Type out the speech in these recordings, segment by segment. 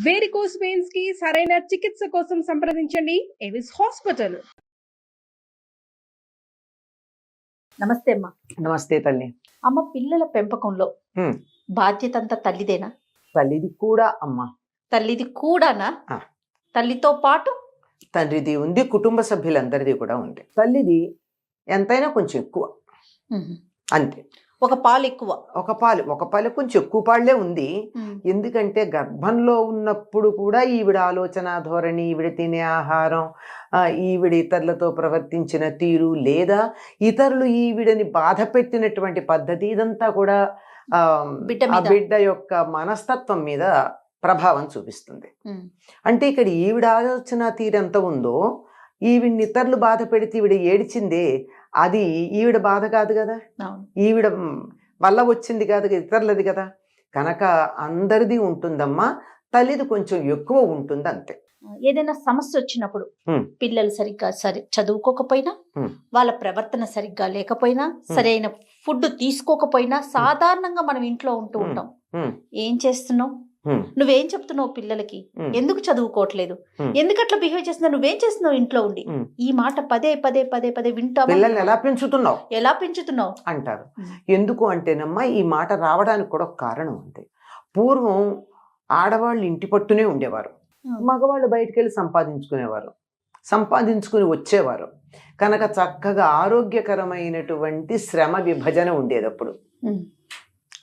Varicose veins కి సరైన చికిత్స కోసం సంప్రదించండి ఎవిస్ హాస్పిటల్. నమస్తే అమ్మా. నమస్తే తల్లి. అమ్మ, పిల్లల పెంపకంలో బాధ్యత అంతా తల్లిదేనా? తల్లిది కూడా అమ్మా. తల్లిది కూడానా? తల్లితో పాటు తండ్రిది ఉంది, కుటుంబ సభ్యులందరిది కూడా ఉంది. తల్లిది ఎంతైనా కొంచెం ఎక్కువ, అంతే. ఒక పాలు ఎక్కువ, ఒక పాలు కొంచెం ఎక్కువ పాళ్లే ఉంది. ఎందుకంటే గర్భంలో ఉన్నప్పుడు కూడా ఈవిడ ఆలోచన ధోరణి, ఈవిడ తినే ఆహారం, ఈవిడ ఇతరులతో ప్రవర్తించిన తీరు, లేదా ఇతరులు ఈవిడని బాధ పెట్టినటువంటి పద్ధతి, ఇదంతా కూడా బిడ్డ యొక్క మనస్తత్వం మీద ప్రభావం చూపిస్తుంది. అంటే ఇక్కడ ఈవిడ ఆలోచన తీరు ఎంత ఉందో, ఈవిడ్ని ఇతరులు బాధ పెడితే ఈవిడ ఏడిచిందే, అది ఈవిడ బాధ కాదు కదా, ఈవిడ వల్ల వచ్చింది కాదు, ఇతరులది కదా. కనుక అందరిది ఉంటుందమ్మా, తల్లిది కొంచెం ఎక్కువ ఉంటుంది, అంతే. ఏదైనా సమస్య వచ్చినప్పుడు పిల్లలు సరిగ్గా చదువుకోకపోయినా, వాళ్ళ ప్రవర్తన సరిగ్గా లేకపోయినా, సరైన ఫుడ్ తీసుకోకపోయినా, సాధారణంగా మనం ఇంట్లో ఉంటూ ఉంటాం. ఏం చేస్తున్నావు, నువ్వేం చెప్తున్నావు పిల్లలకి, ఎందుకు చదువుకోవట్లేదు, ఎందుకు అట్లా బిహేవ్ చేస్తున్నావు, నువ్వేం చేస్తున్నావు ఇంట్లో ఉండి, ఈ మాట పదే పదే పదే పదే వింటావు. పిల్లల్ని ఎలా పెంచుతున్నావు అంటారు. ఎందుకు అంటేనమ్మా, ఈ మాట రావడానికి కూడా ఒక కారణం ఉంది. పూర్వం ఆడవాళ్ళు ఇంటి పట్టునే ఉండేవారు, మగవాళ్ళు బయటికి వెళ్ళి సంపాదించుకుని వచ్చేవారు. కనుక చక్కగా ఆరోగ్యకరమైనటువంటి శ్రమ విభజన ఉండేది.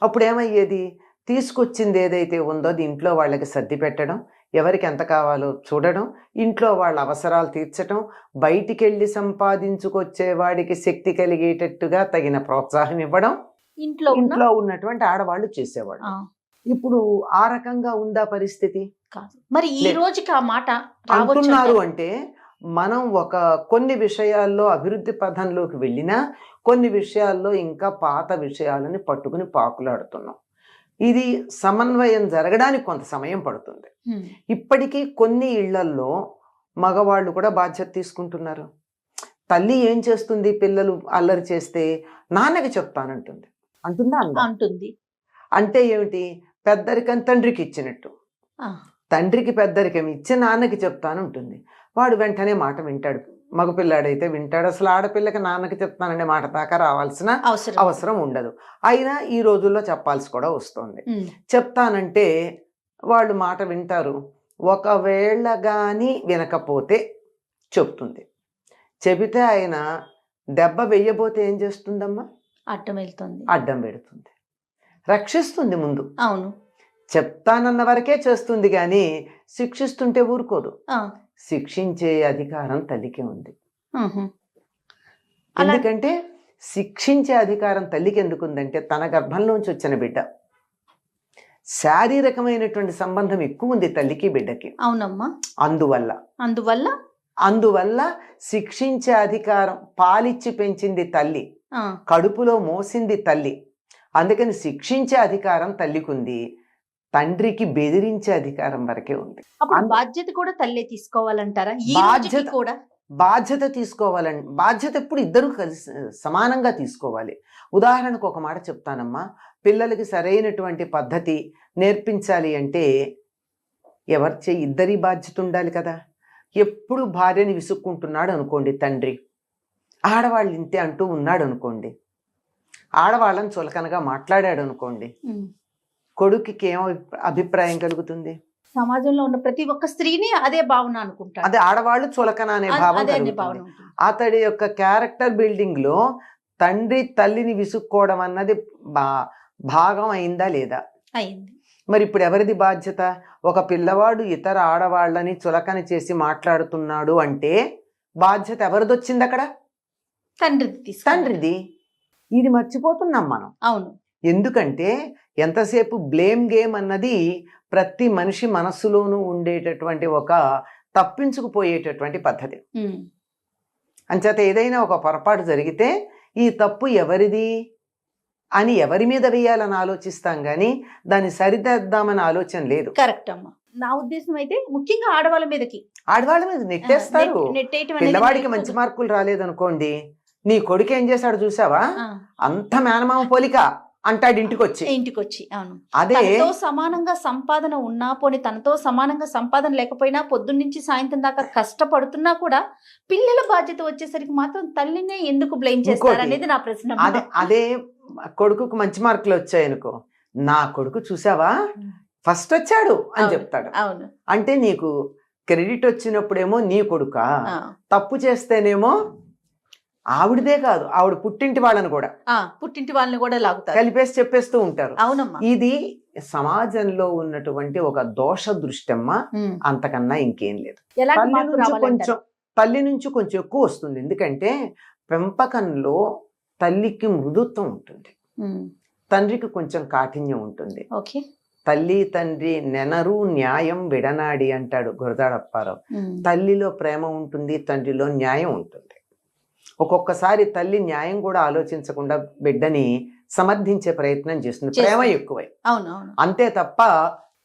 అప్పుడు ఏమయ్యేది, తీసుకొచ్చింది ఏదైతే ఉందో అది ఇంట్లో వాళ్ళకి సర్ది పెట్టడం, ఎవరికి ఎంత కావాలో చూడడం, ఇంట్లో వాళ్ళ అవసరాలు తీర్చడం, బయటికి వెళ్ళి సంపాదించుకొచ్చే వాడికి శక్తి కలిగేటట్టుగా తగిన ప్రోత్సాహం ఇవ్వడం ఇంట్లో ఉన్నటువంటి ఆడవాళ్ళు చేసేవాళ్ళు. ఇప్పుడు ఆ రకంగా ఉందా పరిస్థితి? మరి ఈ రోజుకి ఆ మాట అంటున్నారు. అంటే మనం కొన్ని విషయాల్లో అభివృద్ధి పథంలోకి వెళ్ళినా, కొన్ని విషయాల్లో ఇంకా పాత విషయాలని పట్టుకుని పాకులాడుతున్నాం. ఇది సమన్వయం జరగడానికి కొంత సమయం పడుతుంది. ఇప్పటికీ కొన్ని ఇళ్లల్లో మగవాళ్ళు కూడా బాధ్యత తీసుకుంటున్నారు. తల్లి ఏం చేస్తుంది, పిల్లలు అల్లరి చేస్తే నాన్నకి చెప్తానంటుంది. అంటుంది. అంటే ఏమిటి, పెద్దరికం తండ్రికి ఇచ్చినట్టు. తండ్రికి పెద్దరికం ఇచ్చి నాన్నకి చెప్తానంటుంది. వాడు వెంటనే మాట వింటాడు. మగపిల్లాడైతే వింటాడు. అసలు ఆడపిల్లకి నాన్నకి చెప్తాననే మాట దాకా రావాల్సిన అవసరం ఉండదు. అయినా ఈ రోజుల్లో చెప్పాల్సి కూడా వస్తుంది. చెప్తానంటే వాళ్ళు మాట వింటారు. ఒకవేళ గాని వినకపోతే చెప్తుంది. చెబితే ఆయన దెబ్బ వెయ్యబోతే ఏం చేస్తుందమ్మా, అడ్డం పెడుతుంది, రక్షిస్తుంది ముందు. అవును, చెప్తానన్న వరకే చేస్తుంది, కానీ శిక్షిస్తుంటే ఊరుకోదు. శిక్షించే అధికారం తల్లికి ఉంది. ఎందుకంటే శిక్షించే అధికారం తల్లికి ఎందుకుందంటే, తన గర్భంలోంచి వచ్చిన బిడ్డ, శారీరకమైనటువంటి సంబంధం ఎక్కువ ఉంది తల్లికి బిడ్డకి. అవునమ్మా. అందువల్ల శిక్షించే అధికారం, పాలిచ్చి పెంచింది తల్లి, కడుపులో మోసింది తల్లి. అందుకని శిక్షించే అధికారం తల్లికి ఉంది. తండ్రికి బెదిరించే అధికారం వరకే ఉంది. బాధ్యత కూడా తల్లి తీసుకోవాలంటారా? బాధ్యత తీసుకోవాలండి. బాధ్యత ఎప్పుడు ఇద్దరు కలిసి సమానంగా తీసుకోవాలి. ఉదాహరణకు ఒక మాట చెప్తానమ్మా, పిల్లలకి సరైనటువంటి పద్ధతి నేర్పించాలి అంటే ఇద్దరి బాధ్యత ఉండాలి కదా. ఎప్పుడు భార్యని విసుక్కుంటున్నాడు అనుకోండి తండ్రి, ఆడవాళ్ళు ఇంతే అంటూ ఉన్నాడు అనుకోండి, ఆడవాళ్ళని చులకనగా మాట్లాడాడు అనుకోండి, కొడుకుకి ఏమో అభిప్రాయం కలుగుతుంది? సమాజంలో ఉన్న ప్రతి ఒక్క స్త్రీని అదే భావన అనుకుంటారు. అదే ఆడవాళ్ళు చులకన అనే భావన. అతడి యొక్క క్యారెక్టర్ బిల్డింగ్ లో తండ్రి తల్లిని విసుక్కోవడం అన్నది భాగం అయిందా లేదా? అయింది. మరి ఇప్పుడు ఎవరిది బాధ్యత? ఒక పిల్లవాడు ఇతర ఆడవాళ్ళని చులకన చేసి మాట్లాడుతున్నాడు అంటే బాధ్యత ఎవరిదొచ్చింది అక్కడ? తండ్రిది. ఇది మర్చిపోతున్నాం మనం. అవును. ఎందుకంటే ఎంతసేపు బ్లేమ్ గేమ్ అన్నది ప్రతి మనిషి మనస్సులోనూ ఉండేటటువంటి ఒక తప్పించుకుపోయేటటువంటి పద్ధతి. అంచేత ఏదైనా ఒక పొరపాటు జరిగితే ఈ తప్పు ఎవరిది అని ఎవరి మీద వేయాలని ఆలోచిస్తాం, కానీ దాన్ని సరిదిద్దామని ఆలోచన లేదు. కరెక్ట్ అమ్మా. నా ఉద్దేశం అయితే ముఖ్యంగా ఆడవాళ్ళ మీద నెట్టేస్తారు. పిల్లవాడికి మంచి మార్కులు రాలేదనుకోండి, నీ కొడుకు ఏం చేశాడు చూసావా, అంత మేనమామ పోలిక అంటాడు ఇంటికి వచ్చి. అవును. అదే తనతో సమానంగా సంపాదన ఉన్నా పోనీ తనతో సమానంగా సంపాదన లేకపోయినా పొద్దున్న నుంచి సాయంత్రం దాకా కష్టపడుతున్నా కూడా పిల్లల బాధ్యత వచ్చేసరికి మాత్రం తల్లినే ఎందుకు బ్లేమ్ చేస్తారు అనేది నా ప్రశ్న. అదే కొడుకుకు మంచి మార్కులు వచ్చాయి అనుకో, నా కొడుకు చూసావా ఫస్ట్ వచ్చాడు అని చెప్తాడు. అవును. అంటే నీకు క్రెడిట్ వచ్చినప్పుడేమో నీ కొడుక, తప్పు చేస్తేనేమో ఆవిడదే కాదు ఆవిడ పుట్టింటి వాళ్ళని కూడా లాగుతారు, కలిపేసి చెప్పేస్తూ ఉంటారు. అవునమ్మా. ఇది సమాజంలో ఉన్నటువంటి ఒక దోష దృష్టమ్మ, అంతకన్నా ఇంకేం లేదు. తల్లి నుంచి కొంచెం ఎక్కువ వస్తుంది. ఎందుకంటే పెంపకంలో తల్లికి మృదుత్వం ఉంటుంది, తండ్రికి కొంచెం కాఠిన్యం ఉంటుంది. తల్లి తండ్రి నెనరు న్యాయం విడనాడి అంటాడు గురదాడప్పారావు. తల్లిలో ప్రేమ ఉంటుంది, తండ్రిలో న్యాయం ఉంటుంది. ఒక్కొక్కసారి తల్లి న్యాయం కూడా ఆలోచించకుండా బిడ్డని సమర్థించే ప్రయత్నం చేస్తుంది, ప్రేమ ఎక్కువై. అంతే తప్ప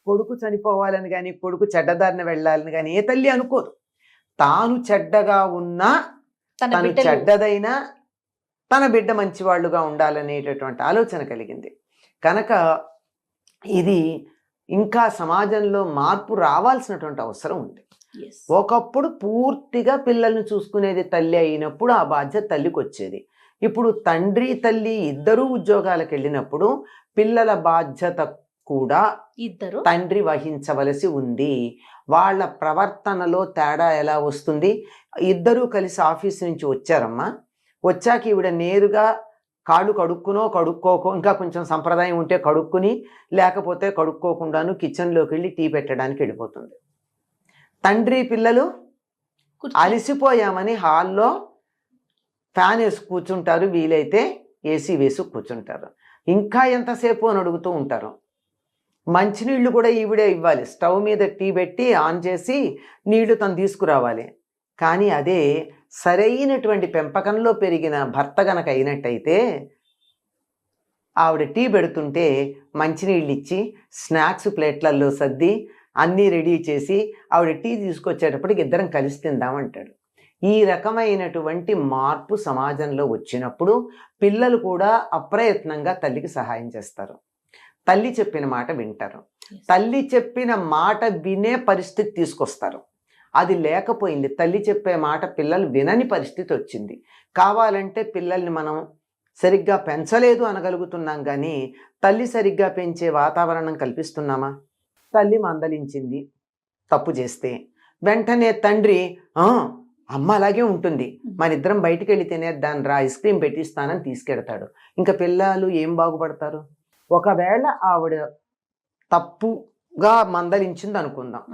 కొడుకు చనిపోవాలని కానీ కొడుకు చెడ్డదారిన వెళ్ళాలని కానీ ఏ తల్లి అనుకోదు. తాను చెడ్డగా ఉన్నా, తను చెడ్డదైనా తన బిడ్డ మంచివాళ్ళుగా ఉండాలనేటటువంటి ఆలోచన కలిగింది. కనుక ఇది ఇంకా సమాజంలో మార్పు రావాల్సినటువంటి అవసరం ఉంది. ఒకప్పుడు పూర్తిగా పిల్లల్ని చూసుకునేది తల్లి అయినప్పుడు ఆ బాధ్యత తల్లికి వచ్చేది. ఇప్పుడు తండ్రి తల్లి ఇద్దరూ ఉద్యోగాలకు వెళ్ళినప్పుడు పిల్లల బాధ్యత కూడా తండ్రి వహించవలసి ఉంది. వాళ్ళ ప్రవర్తనలో తేడా ఎలా వస్తుంది? ఇద్దరూ కలిసి ఆఫీస్ నుంచి వచ్చారమ్మా, వచ్చాక ఈవిడ నేరుగా కాళ్ళు కడుక్కోకో, ఇంకా కొంచెం సంప్రదాయం ఉంటే కడుక్కుని, లేకపోతే కడుక్కోకుండాను కిచెన్లోకి వెళ్ళి టీ పెట్టడానికి వెళ్ళిపోతుంది. తండ్రి పిల్లలు అలసిపోయామని హాల్లో ఫ్యాన్ వేసి కూర్చుంటారు, వీలైతే ఏసీ వేసి కూర్చుంటారు. ఇంకా ఎంతసేపు అని అడుగుతూ ఉంటారు. మంచినీళ్ళు కూడా ఈవిడే ఇవ్వాలి, స్టవ్ మీద టీ పెట్టి ఆన్ చేసి నీళ్లు తను తీసుకురావాలి. కానీ అదే సరైనటువంటి పెంపకంలో పెరిగిన భర్త గనక అయినట్టయితే ఆవిడ టీ పెడుతుంటే మంచినీళ్ళు ఇచ్చి స్నాక్స్ ప్లేట్లలో సర్ది అన్నీ రెడీ చేసి ఆవిడ టీ తీసుకొచ్చేటప్పటికి ఇద్దరం కలిసి తిందామంటాడు. ఈ రకమైనటువంటి మార్పు సమాజంలో వచ్చినప్పుడు పిల్లలు కూడా అప్రయత్నంగా తల్లికి సహాయం చేస్తారు, తల్లి చెప్పిన మాట వింటారు, తల్లి చెప్పిన మాట వినే పరిస్థితి తీసుకొస్తారు. అది లేకపోయింది, తల్లి చెప్పే మాట పిల్లలు వినని పరిస్థితి వచ్చింది. కావాలంటే పిల్లల్ని మనం సరిగ్గా పెంచలేదు అనగలుగుతున్నాం, కానీ తల్లి సరిగ్గా పెంచే వాతావరణం కల్పిస్తున్నామా? తల్లి మందలించింది తప్పు చేస్తే వెంటనే తండ్రి అమ్మ అలాగే ఉంటుంది, మన ఇద్దరం బయటికి వెళ్ళి తినేద్దాన్ని రా, ఐస్ క్రీమ్ పెట్టిస్తానని తీసుకెడతాడు. ఇంకా పిల్లలు ఏం బాగుపడతారు? ఒకవేళ ఆవిడ తప్పుగా మందలించింది అనుకుందాం,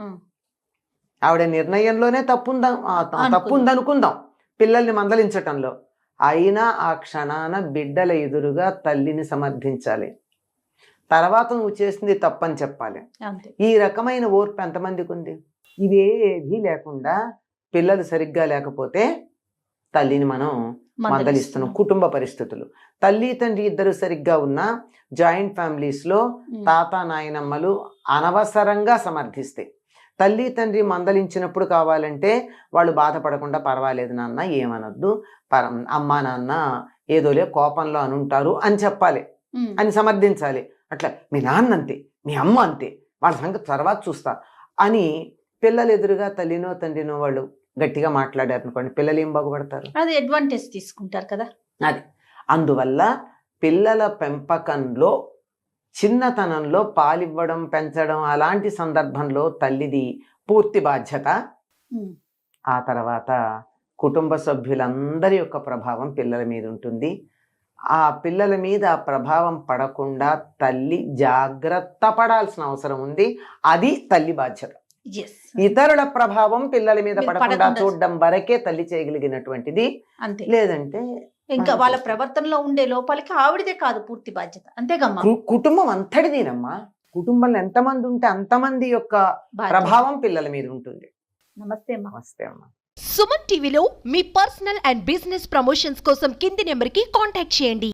ఆవిడ నిర్ణయంలోనే తప్పుందనుకుందాం పిల్లల్ని మందలించటంలో, అయినా ఆ క్షణాన బిడ్డల ఎదురుగా తల్లిని సమర్థించాలి, తర్వాత నువ్వు చేసింది తప్పని చెప్పాలి. ఈ రకమైన ఓర్పు ఎంతమందికి ఉంది? ఇవేది లేకుండా పిల్లలు సరిగ్గా లేకపోతే తల్లిని మనం మందలిస్తున్నాం. కుటుంబ పరిస్థితులు, తల్లి తండ్రి ఇద్దరు సరిగ్గా ఉన్నా జాయింట్ ఫ్యామిలీస్లో తాత నాయనమ్మలు అనవసరంగా సమర్థిస్తాయి. తల్లి తండ్రి మందలించినప్పుడు కావాలంటే వాళ్ళు బాధపడకుండా పర్వాలేదు నాన్న ఏమనొద్దు, అమ్మా నాన్న ఏదోలే కోపంలో అనుంటారు అని చెప్పాలి, అని సమర్థించాలి. అట్లా మీ నాన్న అంతే, మీ అమ్మ అంతే, వాళ్ళ సంగతి తర్వాత చూస్తా అని పిల్లలు ఎదురుగా తల్లినో తండ్రినో వాళ్ళు గట్టిగా మాట్లాడారు అనుకోండి, పిల్లలు ఏం బాగుపడతారు? అది అడ్వాంటేజ్ తీసుకుంటారు కదా. అది అందువల్ల పిల్లల పెంపకంలో చిన్నతనంలో పాలివ్వడం పెంచడం అలాంటి సందర్భంలో తల్లిది పూర్తి బాధ్యత. ఆ తర్వాత కుటుంబ సభ్యులందరి యొక్క ప్రభావం పిల్లల మీద ఉంటుంది. ఆ పిల్లల మీద ఆ ప్రభావం పడకుండా తల్లి జాగ్రత్త పడాల్సిన అవసరం ఉంది, అది తల్లి బాధ్యత. ఇతరుల ప్రభావం పిల్లల మీద పడకుండా చూడడం వరకే తల్లి చేయగలిగినటువంటిది, లేదంటే ఇంకా వాళ్ళ ప్రవర్తనలో ఉండే లోపాలకి ఆవిడదే కాదు పూర్తి బాధ్యత. అంతేగమ్మా, కుటుంబం అంతటిదేనమ్మా. కుటుంబంలో ఎంతమంది ఉంటే అంతమంది యొక్క ప్రభావం పిల్లల మీద ఉంటుంది. నమస్తే అమ్మా. నమస్తే అమ్మా. సుమన్ టీవీలో మీ పర్సనల్ అండ్ బిజినెస్ ప్రమోషన్స్ కోసం కింది నెంబర్కి కాంటాక్ట్ చేయండి.